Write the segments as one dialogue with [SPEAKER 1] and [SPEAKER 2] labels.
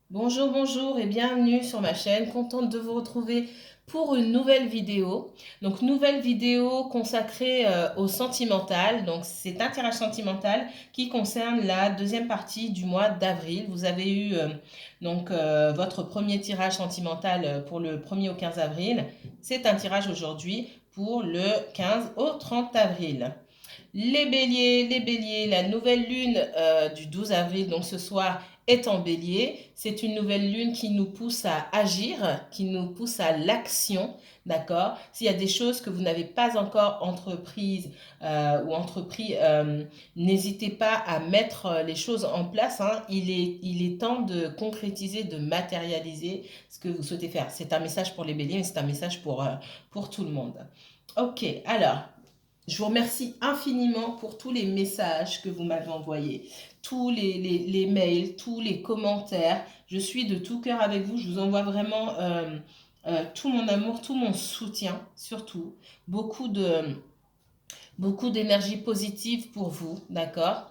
[SPEAKER 1] Bonjour, bonjour et bienvenue sur ma chaîne. Contente de vous retrouver pour une nouvelle vidéo. Donc, nouvelle vidéo consacrée au sentimental. Donc, c'est un tirage sentimental qui concerne la deuxième partie du mois d'avril. Vous avez eu votre premier tirage sentimental pour le 1er au 15 avril. C'est un tirage aujourd'hui pour le 15 au 30 avril. Les béliers, la nouvelle lune du 12 avril, donc ce soir, est en bélier. C'est une nouvelle lune qui nous pousse à agir, qui nous pousse à l'action, d'accord? S'il y a des choses que vous n'avez pas encore entreprises ou entrepris, n'hésitez pas à mettre les choses en place, hein. Il est temps de concrétiser, de matérialiser ce que vous souhaitez faire. C'est un message pour les béliers, mais c'est un message pour tout le monde. Ok, alors, je vous remercie infiniment pour tous les messages que vous m'avez envoyés, tous les mails, tous les commentaires. Je suis de tout cœur avec vous. Je vous envoie vraiment tout mon amour, tout mon soutien, surtout. Beaucoup de, beaucoup d'énergie positive pour vous, d'accord?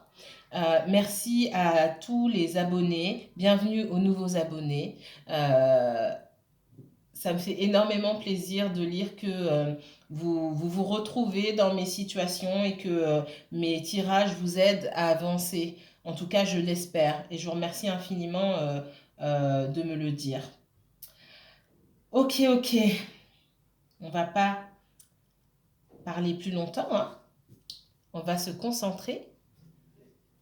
[SPEAKER 1] Merci à tous les abonnés. Bienvenue aux nouveaux abonnés. Euh, Ça me fait énormément plaisir de lire que vous retrouvez dans mes situations et que mes tirages vous aident à avancer. En tout cas, je l'espère et je vous remercie infiniment de me le dire. Ok, ok, on va pas parler plus longtemps, hein. On va se concentrer.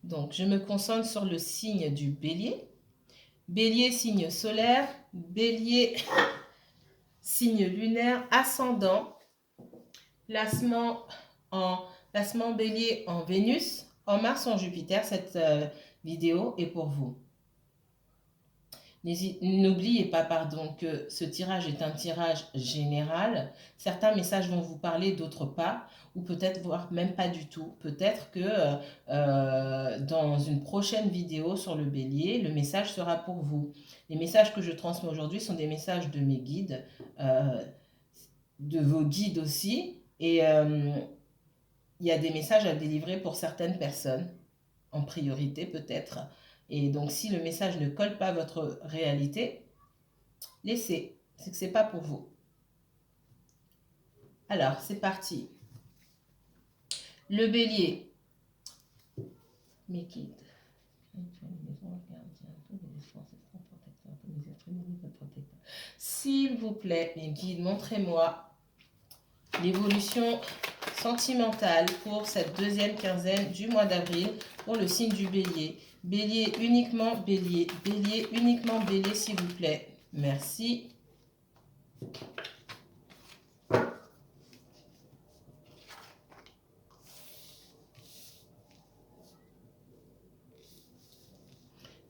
[SPEAKER 1] Donc, je me concentre sur le signe du bélier. Bélier, signe solaire. Bélier, signe lunaire, ascendant. Placement en placement bélier en Vénus, en Mars, en Jupiter. Cette vidéo est pour vous. N'oubliez pas, pardon, que ce tirage est un tirage général. Certains messages vont vous parler, d'autres pas, ou peut-être voire même pas du tout. Peut-être que dans une prochaine vidéo sur le bélier, le message sera pour vous. Les messages que je transmets aujourd'hui sont des messages de mes guides, de vos guides aussi, et il y a des messages à délivrer pour certaines personnes, en priorité peut-être. Et donc, si le message ne colle pas à votre réalité, laissez. C'est que ce n'est pas pour vous. Alors, c'est parti. Le bélier. Mes guides. S'il vous plaît, mes guides, montrez-moi l'évolution sentimentale pour cette deuxième quinzaine du mois d'avril pour le signe du bélier. Bélier uniquement bélier. Bélier uniquement bélier, s'il vous plaît. Merci.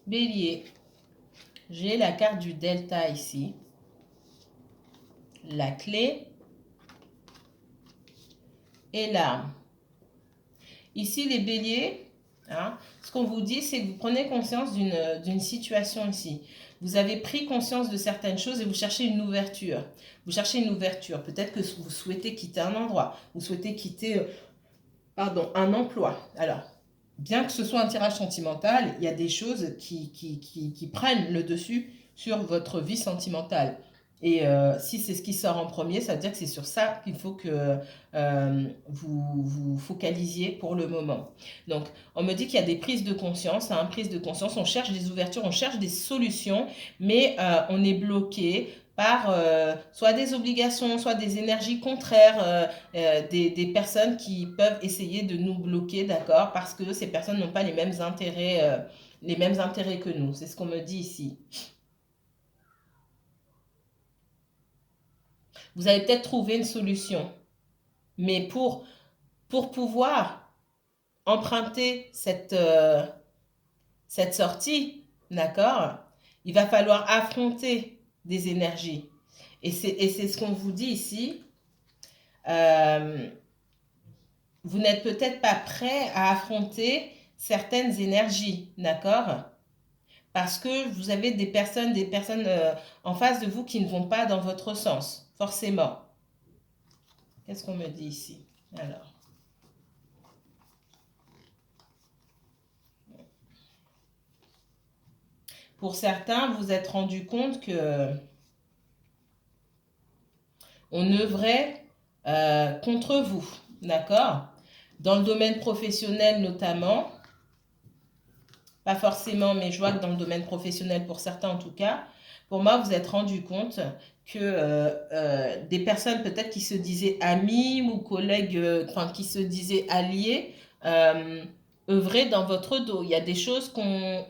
[SPEAKER 1] Bélier. J'ai la carte du delta ici. La clé et l'arme. Ici, les béliers, hein, ce qu'on vous dit, c'est que vous prenez conscience d'une situation ici. Vous avez pris conscience de certaines choses et vous cherchez une ouverture. Vous cherchez une ouverture. Peut-être que vous souhaitez quitter un endroit. Vous souhaitez quitter un emploi. Alors, bien que ce soit un tirage sentimental, il y a des choses qui prennent le dessus sur votre vie sentimentale. Et si c'est ce qui sort en premier, ça veut dire que c'est sur ça qu'il faut que vous focalisiez pour le moment. Donc, on me dit qu'il y a des prises de conscience, hein, prise de conscience, on cherche des ouvertures, on cherche des solutions, mais on est bloqué par soit des obligations, soit des énergies contraires, des personnes qui peuvent essayer de nous bloquer, d'accord, parce que ces personnes n'ont pas les mêmes intérêts que nous. C'est ce qu'on me dit ici. Vous avez peut-être trouvé une solution, mais pour pouvoir emprunter cette sortie, d'accord, il va falloir affronter des énergies. Et c'est ce qu'on vous dit ici. Euh, vous n'êtes peut-être pas prêt à affronter certaines énergies, d'accord? Parce que vous avez des personnes en face de vous qui ne vont pas dans votre sens, forcément. Qu'est-ce qu'on me dit ici? Alors, pour certains, vous vous êtes rendu compte que on œuvrait contre vous, d'accord? Dans le domaine professionnel notamment, pas forcément, mais je vois que dans le domaine professionnel, pour certains en tout cas, pour moi, vous êtes rendu compte que des personnes peut-être qui se disaient amis ou collègues, enfin qui se disaient alliés, œuvraient dans votre dos. Il y a des choses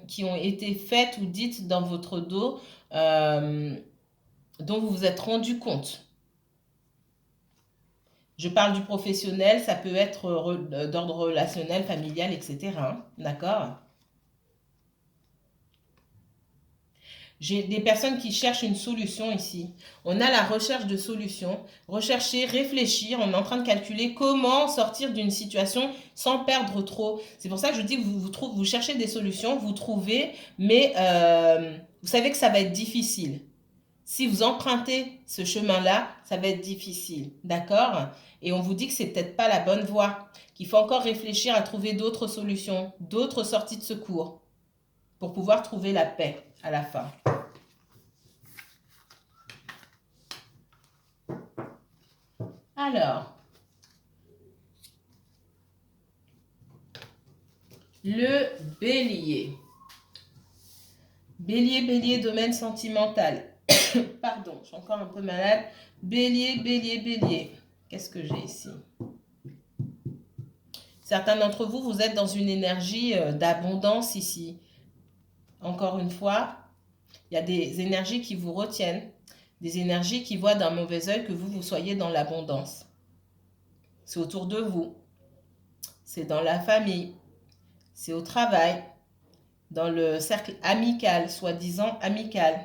[SPEAKER 1] qui ont été faites ou dites dans votre dos dont vous vous êtes rendu compte. Je parle du professionnel, ça peut être d'ordre relationnel, familial, etc. Hein, d'accord? J'ai des personnes qui cherchent une solution ici. On a la recherche de solutions. Rechercher, réfléchir. On est en train de calculer comment sortir d'une situation sans perdre trop. C'est pour ça que je dis que vous cherchez des solutions, vous trouvez, mais vous savez que ça va être difficile. Si vous empruntez ce chemin-là, ça va être difficile. D'accord? Et on vous dit que c'est peut-être pas la bonne voie, qu'il faut encore réfléchir à trouver d'autres solutions, d'autres sorties de secours pour pouvoir trouver la paix à la fin. Alors, le bélier. Bélier, bélier, domaine sentimental. Pardon, je suis encore un peu malade. Bélier, bélier, bélier. Qu'est-ce que j'ai ici? Certains d'entre vous, vous êtes dans une énergie d'abondance ici. Encore une fois, il y a des énergies qui vous retiennent, des énergies qui voient d'un mauvais œil que vous soyez dans l'abondance. C'est autour de vous, c'est dans la famille, c'est au travail, dans le cercle amical, soi-disant amical.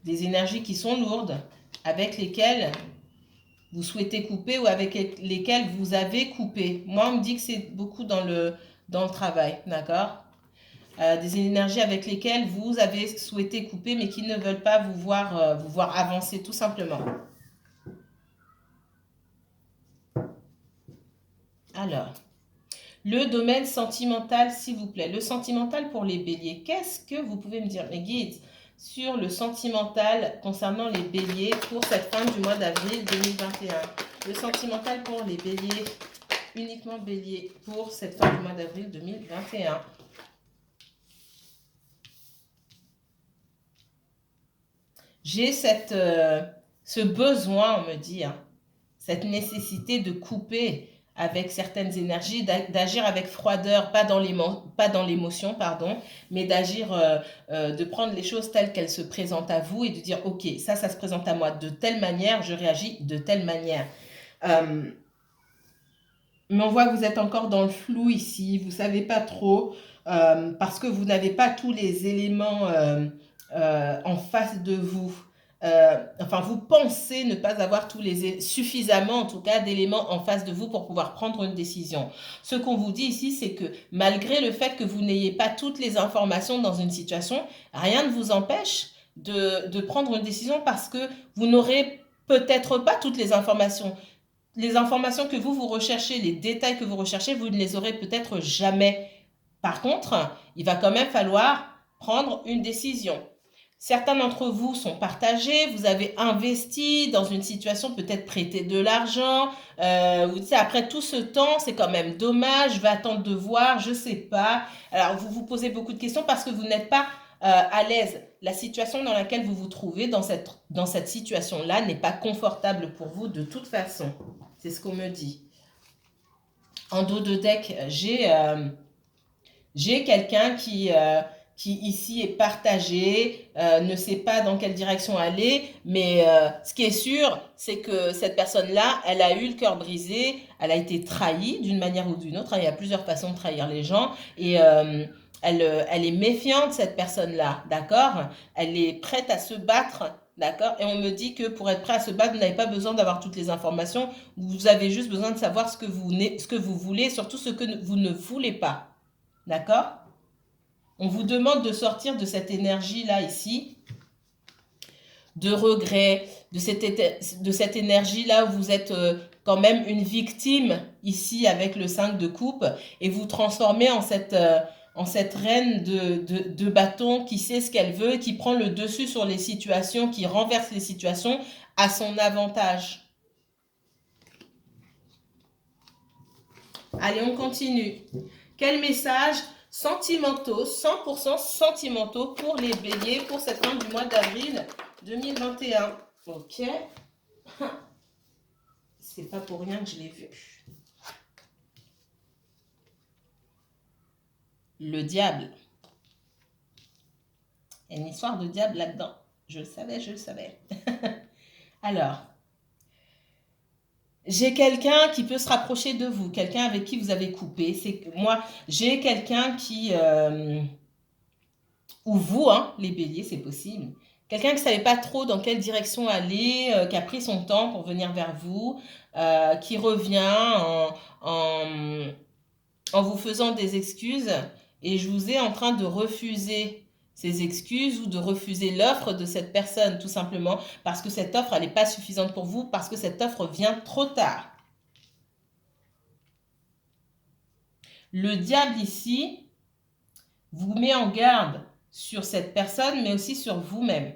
[SPEAKER 1] Des énergies qui sont lourdes, avec lesquelles vous souhaitez couper ou avec lesquelles vous avez coupé. Moi, on me dit que c'est beaucoup dans le travail, d'accord? Des énergies avec lesquelles vous avez souhaité couper, mais qui ne veulent pas vous voir avancer, tout simplement. Alors, le domaine sentimental, s'il vous plaît. Le sentimental pour les béliers. Qu'est-ce que vous pouvez me dire, mes guides, sur le sentimental concernant les béliers pour cette fin du mois d'avril 2021? Le sentimental pour les béliers, uniquement béliers, pour cette fin du mois d'avril 2021. J'ai ce besoin, on me dit, hein, cette nécessité de couper avec certaines énergies, d'agir avec froideur, pas dans l'émotion, pardon, mais d'agir, de prendre les choses telles qu'elles se présentent à vous et de dire, ok, ça se présente à moi de telle manière, je réagis de telle manière. Mais on voit que vous êtes encore dans le flou ici, vous ne savez pas trop, parce que vous n'avez pas tous les éléments en face de vous. Enfin, vous pensez ne pas avoir suffisamment, en tout cas, d'éléments en face de vous pour pouvoir prendre une décision. Ce qu'on vous dit ici, c'est que malgré le fait que vous n'ayez pas toutes les informations dans une situation, rien ne vous empêche de prendre une décision parce que vous n'aurez peut-être pas toutes les informations. Les informations que vous recherchez, les détails que vous recherchez, vous ne les aurez peut-être jamais. Par contre, il va quand même falloir prendre une décision. Certains d'entre vous sont partagés, vous avez investi dans une situation, peut-être prêté de l'argent, vous dites après tout ce temps, c'est quand même dommage, je vais attendre de voir, je ne sais pas. Alors vous vous posez beaucoup de questions parce que vous n'êtes pas à l'aise. La situation dans laquelle vous vous trouvez, dans cette situation-là, n'est pas confortable pour vous de toute façon. C'est ce qu'on me dit. En dos de deck, j'ai quelqu'un qui ici est partagé, ne sait pas dans quelle direction aller, mais ce qui est sûr, c'est que cette personne-là, elle a eu le cœur brisé, elle a été trahie d'une manière ou d'une autre, hein, il y a plusieurs façons de trahir les gens, et elle est méfiante, cette personne-là, d'accord? Elle est prête à se battre, d'accord? Et on me dit que pour être prêt à se battre, vous n'avez pas besoin d'avoir toutes les informations, vous avez juste besoin de savoir ce que vous voulez, surtout ce que vous ne voulez pas, d'accord? On vous demande de sortir de cette énergie-là ici, de regret, de cette énergie-là où vous êtes quand même une victime ici avec le 5 de coupe et vous transformer en cette reine de bâton qui sait ce qu'elle veut, qui prend le dessus sur les situations, qui renverse les situations à son avantage. Allez, on continue. Quel message sentimentaux, 100% sentimentaux pour les béliers pour cette fin du mois d'avril 2021. Ok. C'est pas pour rien que je l'ai vu. Le diable. Il y a une histoire de diable là-dedans. Je le savais, je le savais. Alors, j'ai quelqu'un qui peut se rapprocher de vous, quelqu'un avec qui vous avez coupé. Moi, j'ai quelqu'un qui... ou vous, hein, les béliers, c'est possible. Quelqu'un qui ne savait pas trop dans quelle direction aller, qui a pris son temps pour venir vers vous, qui revient en vous faisant des excuses. Et je vous ai en train de refuser ces excuses ou de refuser l'offre de cette personne, tout simplement parce que cette offre, elle n'est pas suffisante pour vous, parce que cette offre vient trop tard. Le diable ici vous met en garde sur cette personne, mais aussi sur vous-même.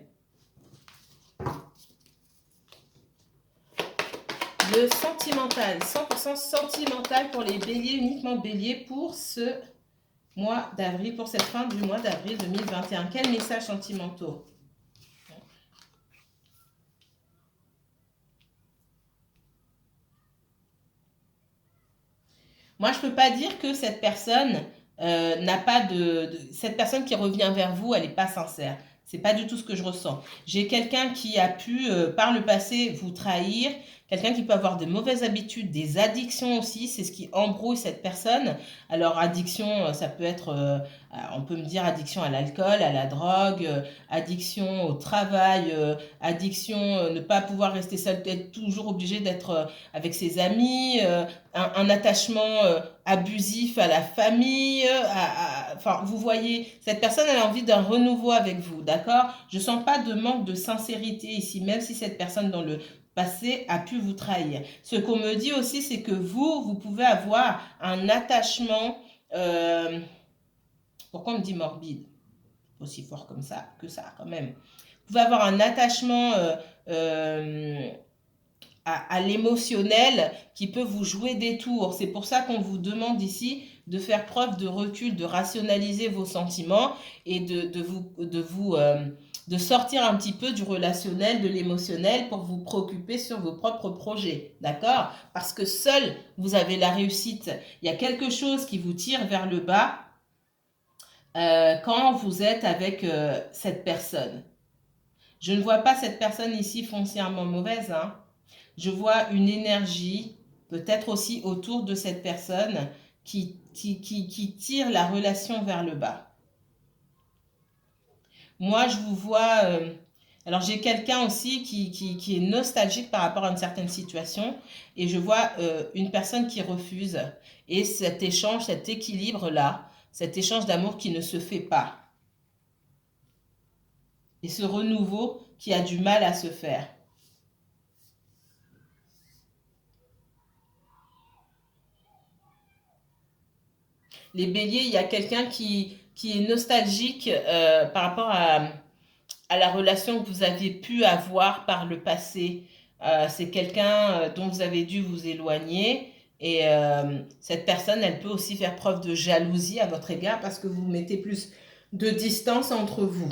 [SPEAKER 1] Le sentimental, 100% sentimental pour les béliers, uniquement béliers pour ce mois d'avril, pour cette fin du mois d'avril 2021. Quels messages sentimentaux? Moi, je ne peux pas dire que cette personne n'a pas cette personne qui revient vers vous, elle n'est pas sincère. C'est pas du tout ce que je ressens. J'ai quelqu'un qui a pu, par le passé, vous trahir. Quelqu'un qui peut avoir de mauvaises habitudes, des addictions aussi. C'est ce qui embrouille cette personne. Alors, addiction, ça peut être, on peut me dire addiction à l'alcool, à la drogue, addiction au travail, addiction, ne pas pouvoir rester seul, être toujours obligé d'être avec ses amis, un attachement abusif à la famille, enfin, vous voyez, cette personne, elle a envie d'un renouveau avec vous, d'accord? Je ne sens pas de manque de sincérité ici, même si cette personne dans le passé a pu vous trahir. Ce qu'on me dit aussi, c'est que vous pouvez avoir un attachement, pourquoi on me dit morbide? Aussi fort comme ça, que ça, quand même. Vous pouvez avoir un attachement à l'émotionnel qui peut vous jouer des tours. C'est pour ça qu'on vous demande ici de faire preuve de recul, de rationaliser vos sentiments et de sortir un petit peu du relationnel, de l'émotionnel pour vous préoccuper sur vos propres projets. D'accord? Parce que seul vous avez la réussite. Il y a quelque chose qui vous tire vers le bas quand vous êtes avec cette personne. Je ne vois pas cette personne ici foncièrement mauvaise, hein. Je vois une énergie, peut-être aussi autour de cette personne, qui tire la relation vers le bas. Moi, je vous vois... alors, j'ai quelqu'un aussi qui est nostalgique par rapport à une certaine situation. Et je vois une personne qui refuse. Et cet échange, cet équilibre-là, cet échange d'amour qui ne se fait pas. Et ce renouveau qui a du mal à se faire. Les béliers, il y a quelqu'un qui est nostalgique par rapport à la relation que vous avez pu avoir par le passé. C'est quelqu'un dont vous avez dû vous éloigner. Et cette personne, elle peut aussi faire preuve de jalousie à votre égard parce que vous mettez plus de distance entre vous.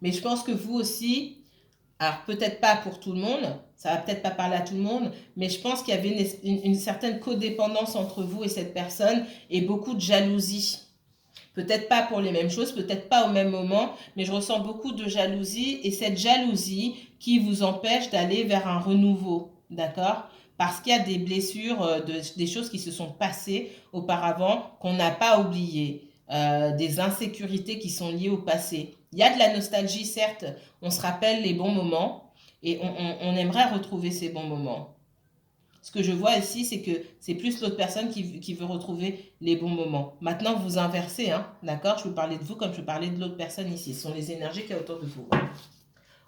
[SPEAKER 1] Mais je pense que vous aussi, alors peut-être pas pour tout le monde, ça va peut-être pas parler à tout le monde, mais je pense qu'il y avait une certaine codépendance entre vous et cette personne et beaucoup de jalousie. Peut-être pas pour les mêmes choses, peut-être pas au même moment, mais je ressens beaucoup de jalousie et cette jalousie qui vous empêche d'aller vers un renouveau, d'accord? Parce qu'il y a des blessures, des choses qui se sont passées auparavant qu'on n'a pas oubliées, des insécurités qui sont liées au passé. Il y a de la nostalgie, certes, on se rappelle les bons moments et on aimerait retrouver ces bons moments. Ce que je vois ici, c'est que c'est plus l'autre personne qui veut retrouver les bons moments. Maintenant, vous inversez, hein, d'accord? Je peux parler de vous comme je peux parler de l'autre personne ici. Ce sont les énergies qu'il y a autour de vous.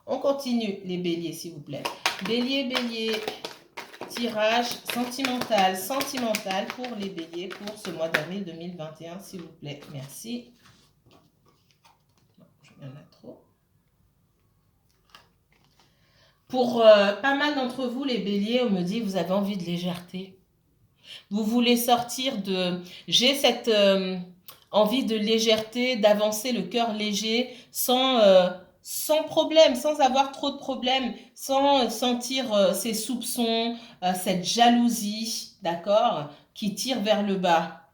[SPEAKER 1] On continue les béliers, s'il vous plaît. Bélier, bélier, tirage sentimental, sentimental pour les béliers pour ce mois d'avril 2021, s'il vous plaît. Merci. Non, il y en a trop. Pour pas mal d'entre vous, les béliers, on me dit vous avez envie de légèreté. Vous voulez sortir de... J'ai cette envie de légèreté, d'avancer le cœur léger, sans problème, sans avoir trop de problèmes, sans sentir ces soupçons, cette jalousie, d'accord, qui tire vers le bas.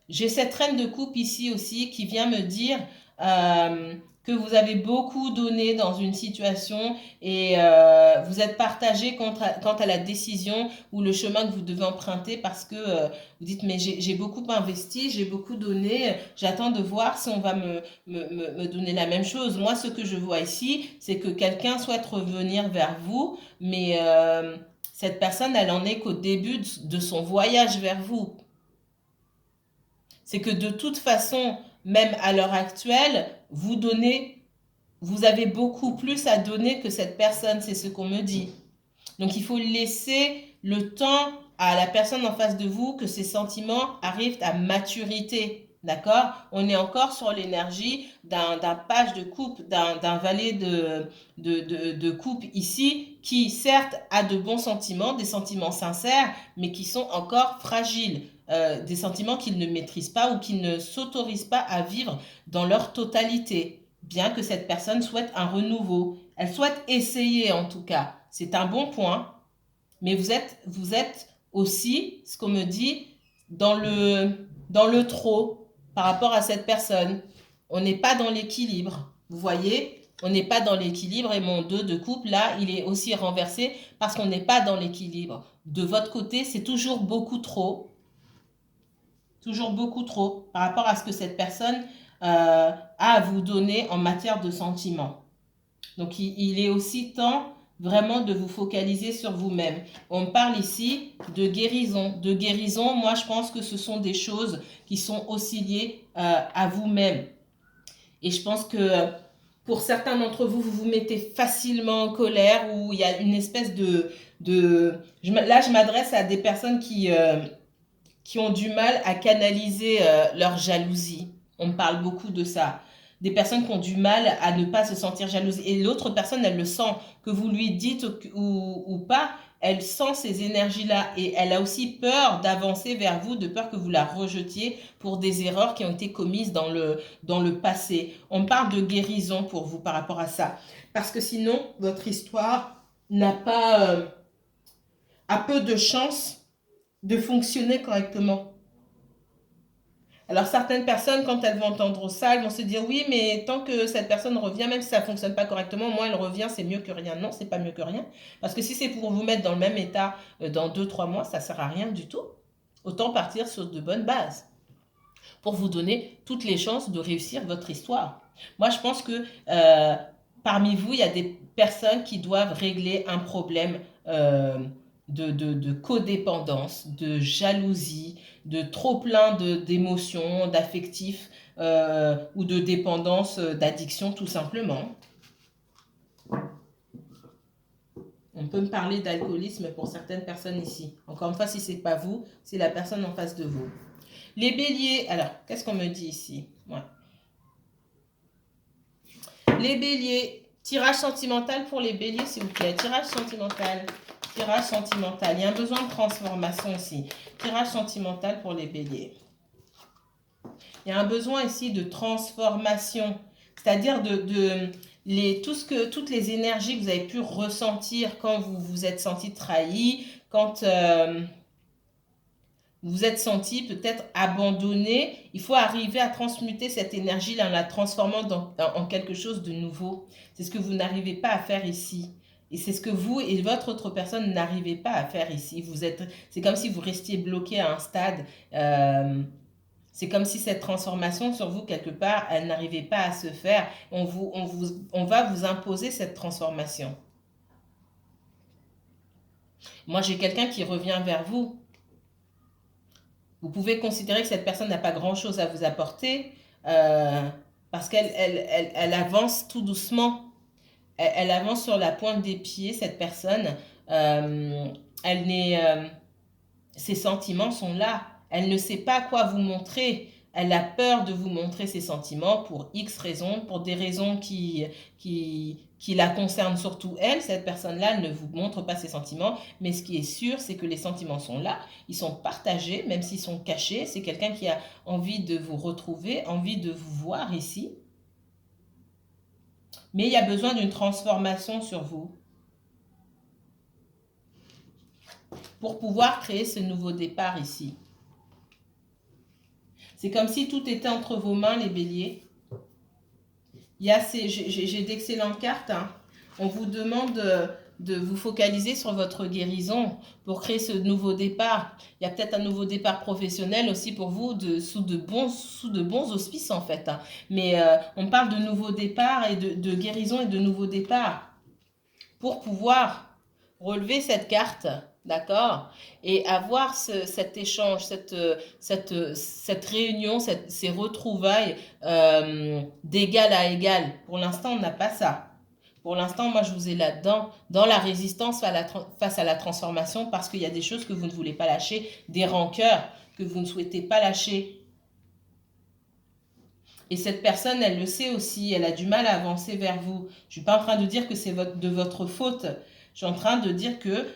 [SPEAKER 1] J'ai cette reine de coupe ici aussi qui vient me dire que vous avez beaucoup donné dans une situation et vous êtes partagé quant à la décision ou le chemin que vous devez emprunter parce que vous dites mais j'ai beaucoup investi, j'ai beaucoup donné, j'attends de voir si on va me donner la même chose. Moi, ce que je vois ici, c'est que quelqu'un souhaite revenir vers vous, mais cette personne, elle en est qu'au début de son voyage vers vous. C'est que de toute façon, même à l'heure actuelle, vous avez beaucoup plus à donner que cette personne, c'est ce qu'on me dit. Donc il faut laisser le temps à la personne en face de vous que ses sentiments arrivent à maturité. D'accord? On est encore sur l'énergie d'un page de coupe, d'un valet de coupe ici, qui certes a de bons sentiments, des sentiments sincères, mais qui sont encore fragiles. Des sentiments qu'ils ne maîtrisent pas ou qu'ils ne s'autorisent pas à vivre dans leur totalité, bien que cette personne souhaite un renouveau. Elle souhaite essayer en tout cas. C'est un bon point, mais vous êtes aussi, ce qu'on me dit, dans le trop par rapport à cette personne. On n'est pas dans l'équilibre. Vous voyez, on n'est pas dans l'équilibre et mon 2 de coupe, là, il est aussi renversé parce qu'on n'est pas dans l'équilibre. De votre côté, c'est toujours beaucoup trop. Toujours beaucoup trop par rapport à ce que cette personne a à vous donner en matière de sentiments. Donc, il est aussi temps vraiment de vous focaliser sur vous-même. On parle ici de guérison. De guérison, moi, je pense que ce sont des choses qui sont aussi liées à vous-même. Et je pense que pour certains d'entre vous, vous vous mettez facilement en colère ou il y a une espèce Là, je m'adresse à des personnes qui ont du mal à canaliser leur jalousie. On me parle beaucoup de ça. Des personnes qui ont du mal à ne pas se sentir jalousie. Et l'autre personne, elle le sent. Que vous lui dites ou pas, elle sent ces énergies-là. Et elle a aussi peur d'avancer vers vous, de peur que vous la rejetiez pour des erreurs qui ont été commises dans le passé. On parle de guérison pour vous par rapport à ça. Parce que sinon, votre histoire n'a pas... a peu de chance de fonctionner correctement. Alors certaines personnes, quand elles vont entendre ça, elles vont se dire oui, mais tant que cette personne revient, même si ça ne fonctionne pas correctement, moi elle revient, c'est mieux que rien. Non, c'est pas mieux que rien. Parce que si c'est pour vous mettre dans le même état dans 2-3 mois, ça ne sert à rien du tout. Autant partir sur de bonnes bases pour vous donner toutes les chances de réussir votre histoire. Moi, je pense que parmi vous, il y a des personnes qui doivent régler un problème de codépendance, de jalousie, de trop plein d'émotions, d'affectifs ou de dépendance, d'addiction tout simplement. On peut me parler d'alcoolisme pour certaines personnes ici. Encore une fois, si ce n'est pas vous, c'est la personne en face de vous. Les béliers, alors, qu'est-ce qu'on me dit ici? Ouais. Les béliers, tirage sentimental pour les béliers, s'il vous plaît. Tirage sentimental. Tirage sentimental. Il y a un besoin de transformation ici. Tirage sentimental pour les béliers. Il y a un besoin ici de transformation. C'est-à-dire toutes les énergies que vous avez pu ressentir quand vous vous êtes senti trahi, quand vous vous êtes senti peut-être abandonné. Il faut arriver à transmuter cette énergie-là en la transformant en quelque chose de nouveau. C'est ce que vous n'arrivez pas à faire ici. Et c'est ce que vous et votre autre personne n'arrivez pas à faire ici. C'est comme si vous restiez bloqué à un stade. C'est comme si cette transformation sur vous, quelque part, elle n'arrivait pas à se faire. On va vous imposer cette transformation. Moi, j'ai quelqu'un qui revient vers vous. Vous pouvez considérer que cette personne n'a pas grand-chose à vous apporter. parce qu'elle avance tout doucement. Elle avance sur la pointe des pieds, cette personne. Euh, elle n'est, ses sentiments sont là. Elle ne sait pas quoi vous montrer. Elle a peur de vous montrer ses sentiments pour X raisons, pour des raisons qui la concernent surtout elle. Cette personne-là ne vous montre pas ses sentiments, mais ce qui est sûr, c'est que les sentiments sont là. Ils sont partagés, même s'ils sont cachés. C'est quelqu'un qui a envie de vous retrouver, envie de vous voir ici. Mais il y a besoin d'une transformation sur vous pour pouvoir créer ce nouveau départ ici. C'est comme si tout était entre vos mains, les béliers. J'ai d'excellentes cartes. Hein. On vous demande de vous focaliser sur votre guérison pour créer ce nouveau départ. Il y a peut-être un nouveau départ professionnel aussi pour vous sous de bons auspices en fait. Hein. Mais on parle de nouveau départ et de guérison et de nouveau départ pour pouvoir relever cette carte. D'accord. Et avoir cet échange, cette réunion, ces retrouvailles d'égal à égal. Pour l'instant, on n'a pas ça. Pour l'instant, moi, je vous ai là-dedans, dans la résistance face à la transformation, parce qu'il y a des choses que vous ne voulez pas lâcher, des rancœurs que vous ne souhaitez pas lâcher. Et cette personne, elle le sait aussi, elle a du mal à avancer vers vous. Je ne suis pas en train de dire que c'est de votre faute. Je suis en train de dire que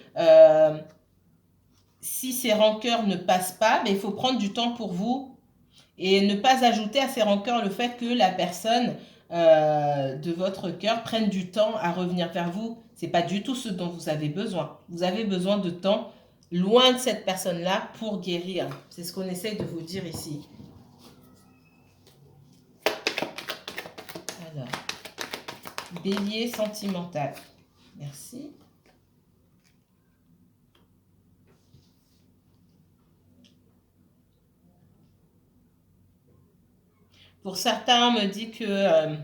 [SPEAKER 1] si ces rancœurs ne passent pas, il faut prendre du temps pour vous et ne pas ajouter à ces rancœurs le fait que la personne de votre cœur prenne du temps à revenir vers vous. Ce n'est pas du tout ce dont vous avez besoin. Vous avez besoin de temps loin de cette personne-là pour guérir. C'est ce qu'on essaye de vous dire ici. Alors, bélier sentimental. Merci. Pour certains, on me dit que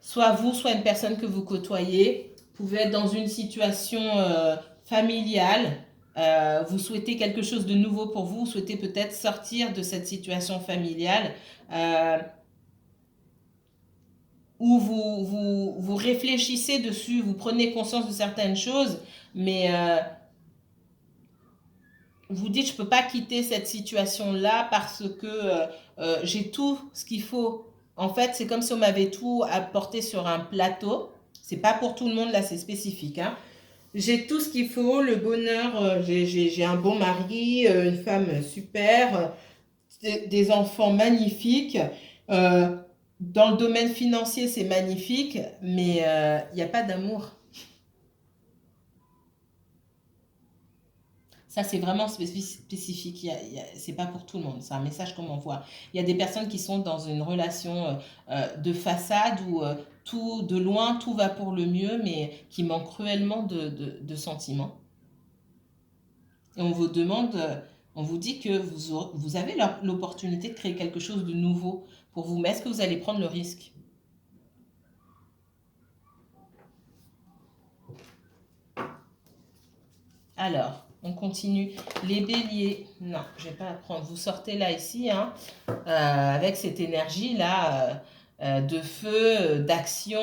[SPEAKER 1] soit vous, soit une personne que vous côtoyez, pouvez être dans une situation familiale. Vous souhaitez quelque chose de nouveau pour vous, vous souhaitez peut-être sortir de cette situation familiale où vous réfléchissez dessus, vous prenez conscience de certaines choses, mais vous dites je ne peux pas quitter cette situation-là parce que j'ai tout ce qu'il faut. En fait, c'est comme si on m'avait tout apporté sur un plateau. C'est pas pour tout le monde, là, c'est spécifique. Hein. J'ai tout ce qu'il faut, le bonheur, j'ai un bon mari, une femme super, des enfants magnifiques. Dans le domaine financier, c'est magnifique, mais il n'y a pas d'amour. Ça, c'est vraiment spécifique. C'est pas pour tout le monde. C'est un message qu'on m'envoie. Il y a des personnes qui sont dans une relation de façade où tout, de loin, tout va pour le mieux, mais qui manque cruellement de sentiments. Et on vous demande, on vous dit que vous avez l'opportunité de créer quelque chose de nouveau pour vous. Mais est-ce que vous allez prendre le risque? Alors, on continue. Les béliers, non, je ne vais pas apprendre. Vous sortez là, ici, hein, avec cette énergie-là de feu, d'action,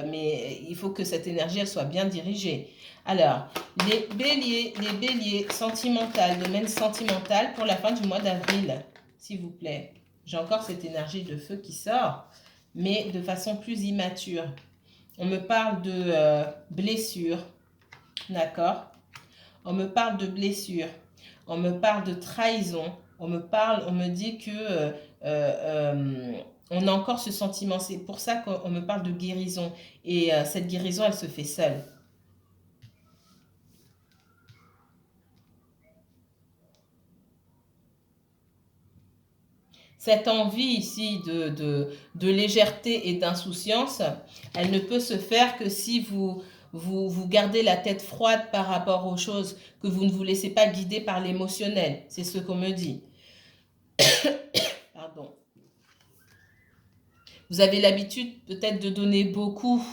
[SPEAKER 1] mais il faut que cette énergie, elle soit bien dirigée. Alors, les béliers sentimental, domaine sentimental pour la fin du mois d'avril, s'il vous plaît. J'ai encore cette énergie de feu qui sort, mais de façon plus immature. On me parle de blessures, d'accord? On me parle de blessures, on me parle de trahison, on me dit que on a encore ce sentiment. C'est pour ça qu'on me parle de guérison. Et cette guérison, elle se fait seule. Cette envie ici de légèreté et d'insouciance, elle ne peut se faire que si vous gardez la tête froide par rapport aux choses, que vous ne vous laissez pas guider par l'émotionnel. C'est ce qu'on me dit. Pardon. Vous avez l'habitude peut-être de donner beaucoup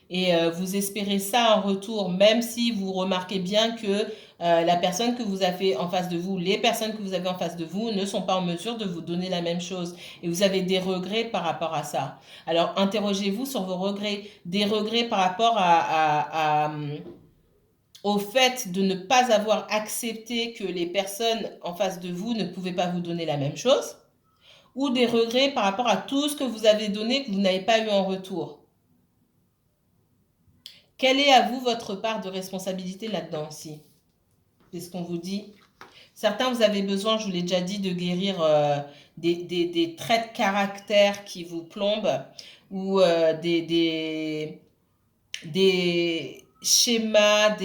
[SPEAKER 1] et vous espérez ça en retour, même si vous remarquez bien que la personne que vous avez en face de vous, les personnes que vous avez en face de vous ne sont pas en mesure de vous donner la même chose et vous avez des regrets par rapport à ça. Alors interrogez-vous sur vos regrets, des regrets par rapport au fait de ne pas avoir accepté que les personnes en face de vous ne pouvaient pas vous donner la même chose, ou des regrets par rapport à tout ce que vous avez donné que vous n'avez pas eu en retour. Quelle est à vous votre part de responsabilité là-dedans aussi? C'est ce qu'on vous dit. Certains, vous avez besoin, je vous l'ai déjà dit, de guérir des traits de caractère qui vous plombent ou des schémas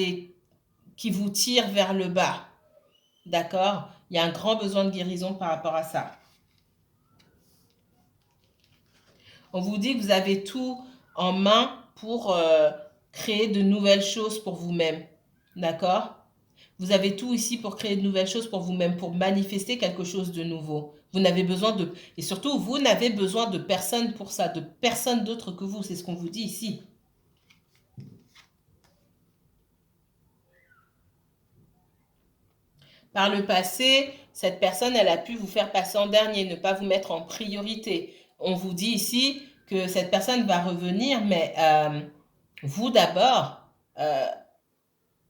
[SPEAKER 1] qui vous tirent vers le bas. D'accord? Il y a un grand besoin de guérison par rapport à ça. On vous dit que vous avez tout en main pour créer de nouvelles choses pour vous-même. D'accord? Vous avez tout ici pour créer de nouvelles choses pour vous-même, pour manifester quelque chose de nouveau. Vous n'avez besoin de... Et surtout, vous n'avez besoin de personne pour ça, de personne d'autre que vous. C'est ce qu'on vous dit ici. Par le passé, cette personne, elle a pu vous faire passer en dernier, ne pas vous mettre en priorité. On vous dit ici que cette personne va revenir, mais vous d'abord,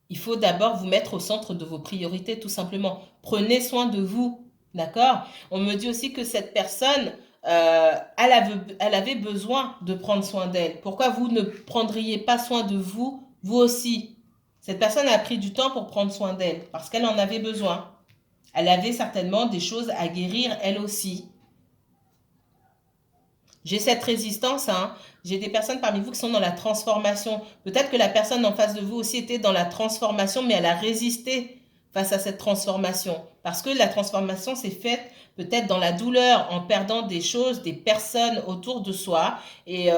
[SPEAKER 1] il faut d'abord vous mettre au centre de vos priorités, tout simplement. Prenez soin de vous, d'accord? On me dit aussi que cette personne, elle avait besoin de prendre soin d'elle. Pourquoi vous ne prendriez pas soin de vous, vous aussi? Cette personne a pris du temps pour prendre soin d'elle, parce qu'elle en avait besoin. Elle avait certainement des choses à guérir, elle aussi. J'ai cette résistance, hein. J'ai des personnes parmi vous qui sont dans la transformation. Peut-être que la personne en face de vous aussi était dans la transformation, mais elle a résisté face à cette transformation. Parce que la transformation s'est faite peut-être dans la douleur, en perdant des choses, des personnes autour de soi. Et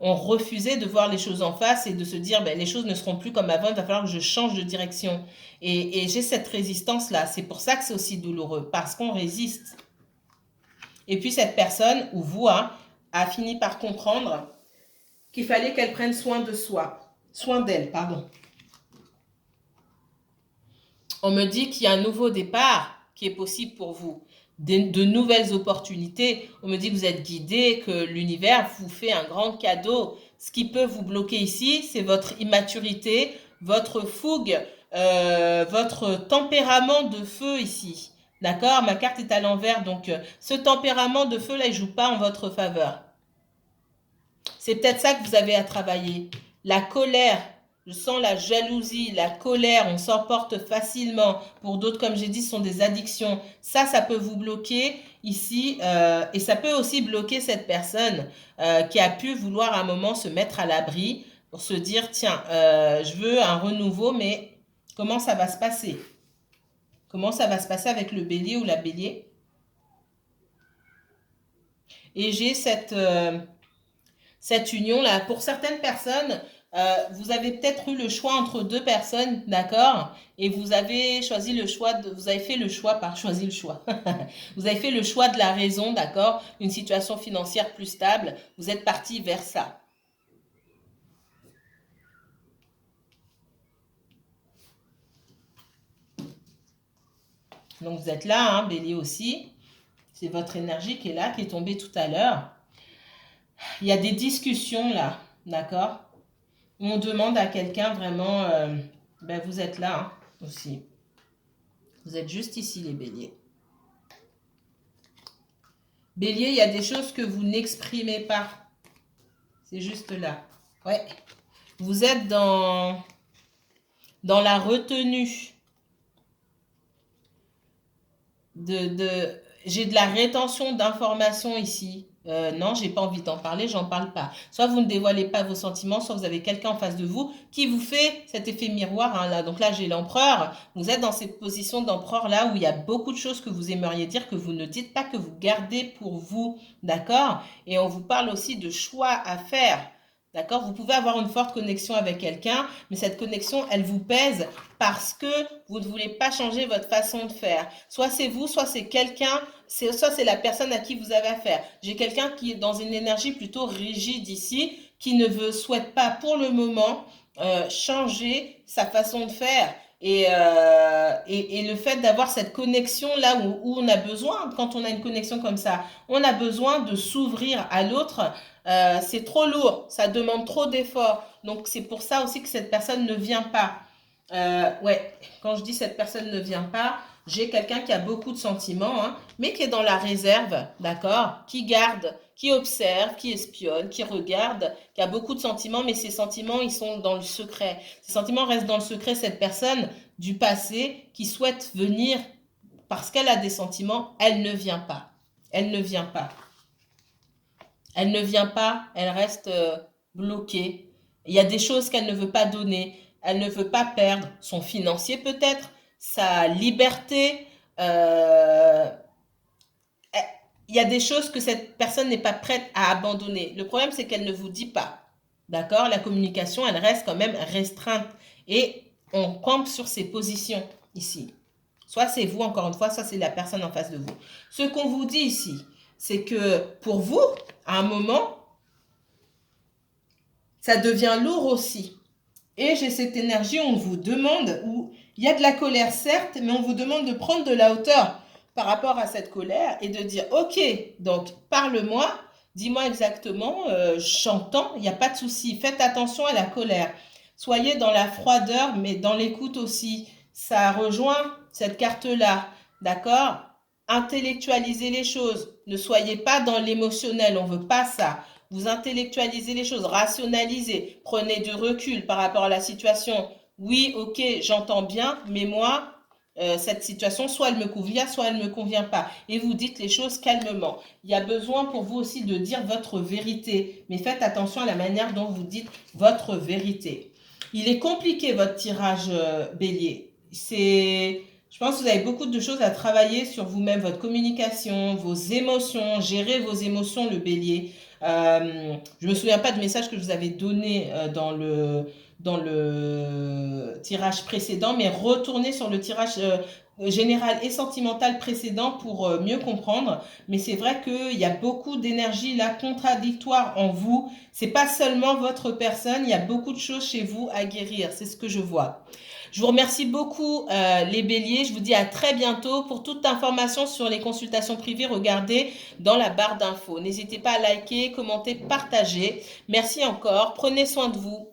[SPEAKER 1] on refusait de voir les choses en face et de se dire, ben, les choses ne seront plus comme avant, il va falloir que je change de direction. Et j'ai cette résistance-là. C'est pour ça que c'est aussi douloureux, parce qu'on résiste. Et puis cette personne, ou vous, hein, a fini par comprendre qu'il fallait qu'elle prenne soin de soin d'elle, pardon. On me dit qu'il y a un nouveau départ qui est possible pour vous, de nouvelles opportunités. On me dit que vous êtes guidé, que l'univers vous fait un grand cadeau. Ce qui peut vous bloquer ici, c'est votre immaturité, votre fougue, votre tempérament de feu ici. D'accord? Ma carte est à l'envers, donc ce tempérament de feu-là, il ne joue pas en votre faveur. C'est peut-être ça que vous avez à travailler. La colère, je sens la jalousie, la colère, on s'emporte facilement. Pour d'autres, comme j'ai dit, ce sont des addictions. Ça peut vous bloquer ici et ça peut aussi bloquer cette personne qui a pu vouloir à un moment se mettre à l'abri pour se dire, tiens, je veux un renouveau, mais comment ça va se passer? Comment ça va se passer avec le bélier ou la bélier? Et j'ai cette union-là. Pour certaines personnes, vous avez peut-être eu le choix entre deux personnes, d'accord? Et vous avez choisi le choix, vous avez fait le choix, pas choisi le choix. Vous avez fait le choix de la raison, d'accord? Une situation financière plus stable. Vous êtes parti vers ça. Donc vous êtes là, hein, bélier aussi. C'est votre énergie qui est là, qui est tombée tout à l'heure. Il y a des discussions là, d'accord? On demande à quelqu'un vraiment, ben vous êtes là hein, aussi. Vous êtes juste ici les béliers. Bélier, il y a des choses que vous n'exprimez pas. C'est juste là. Ouais. Vous êtes dans la retenue. J'ai de la rétention d'informations ici. Non, j'ai pas envie d'en parler, j'en parle pas. Soit vous ne dévoilez pas vos sentiments, soit vous avez quelqu'un en face de vous qui vous fait cet effet miroir. Hein, là. Donc là, j'ai l'empereur. Vous êtes dans cette position d'empereur là où il y a beaucoup de choses que vous aimeriez dire, que vous ne dites pas, que vous gardez pour vous. D'accord? Et on vous parle aussi de choix à faire. D'accord? Vous pouvez avoir une forte connexion avec quelqu'un, mais cette connexion, elle vous pèse parce que vous ne voulez pas changer votre façon de faire. Soit c'est vous, soit c'est quelqu'un, soit c'est la personne à qui vous avez affaire. J'ai quelqu'un qui est dans une énergie plutôt rigide ici, qui ne souhaite pas pour le moment changer sa façon de faire. Et le fait d'avoir cette connexion là où on a besoin, quand on a une connexion comme ça, on a besoin de s'ouvrir à l'autre. C'est trop lourd, ça demande trop d'efforts. Donc c'est pour ça aussi que cette personne ne vient pas. Ouais, quand je dis cette personne ne vient pas, j'ai quelqu'un qui a beaucoup de sentiments, hein, mais qui est dans la réserve, d'accord, qui garde, qui observe, qui espionne, qui regarde, qui a beaucoup de sentiments, mais ces sentiments, ils sont dans le secret. Ces sentiments restent dans le secret. Cette personne du passé qui souhaite venir parce qu'elle a des sentiments, elle ne vient pas. Elle ne vient pas. Elle ne vient pas, elle reste bloquée. Il y a des choses qu'elle ne veut pas donner. Elle ne veut pas perdre son financier peut-être, sa liberté. euh, il y a des choses que cette personne n'est pas prête à abandonner. Le problème, c'est qu'elle ne vous dit pas. D'accord? La communication, elle reste quand même restreinte. Et on campe sur ses positions ici. Soit c'est vous, encore une fois, soit c'est la personne en face de vous. Ce qu'on vous dit ici, c'est que pour vous, à un moment, ça devient lourd aussi. Et j'ai cette énergie, on vous demande, où il y a de la colère certes, mais on vous demande de prendre de la hauteur par rapport à cette colère et de dire, ok, donc parle-moi, dis-moi exactement, j'entends, il n'y a pas de souci, faites attention à la colère. Soyez dans la froideur, mais dans l'écoute aussi. Ça rejoint cette carte-là, d'accord? Intellectualisez les choses, ne soyez pas dans l'émotionnel, on ne veut pas ça. Vous intellectualisez les choses, rationalisez, prenez du recul par rapport à la situation. Oui, ok, j'entends bien, mais moi, cette situation, soit elle me convient, soit elle ne me convient pas. Et vous dites les choses calmement. Il y a besoin pour vous aussi de dire votre vérité, mais faites attention à la manière dont vous dites votre vérité. Il est compliqué votre tirage bélier. Je pense que vous avez beaucoup de choses à travailler sur vous-même, votre communication, vos émotions, gérer vos émotions, le bélier. Je me souviens pas du message que je vous avais donné dans le tirage précédent, mais retournez sur le tirage général et sentimental précédent pour mieux comprendre. Mais c'est vrai qu'il y a beaucoup d'énergie là contradictoire en vous. C'est pas seulement votre personne, il y a beaucoup de choses chez vous à guérir. C'est ce que je vois. Je vous remercie beaucoup les béliers. Je vous dis à très bientôt. Pour toute information sur les consultations privées, regardez dans la barre d'infos. N'hésitez pas à liker, commenter, partager. Merci encore. Prenez soin de vous.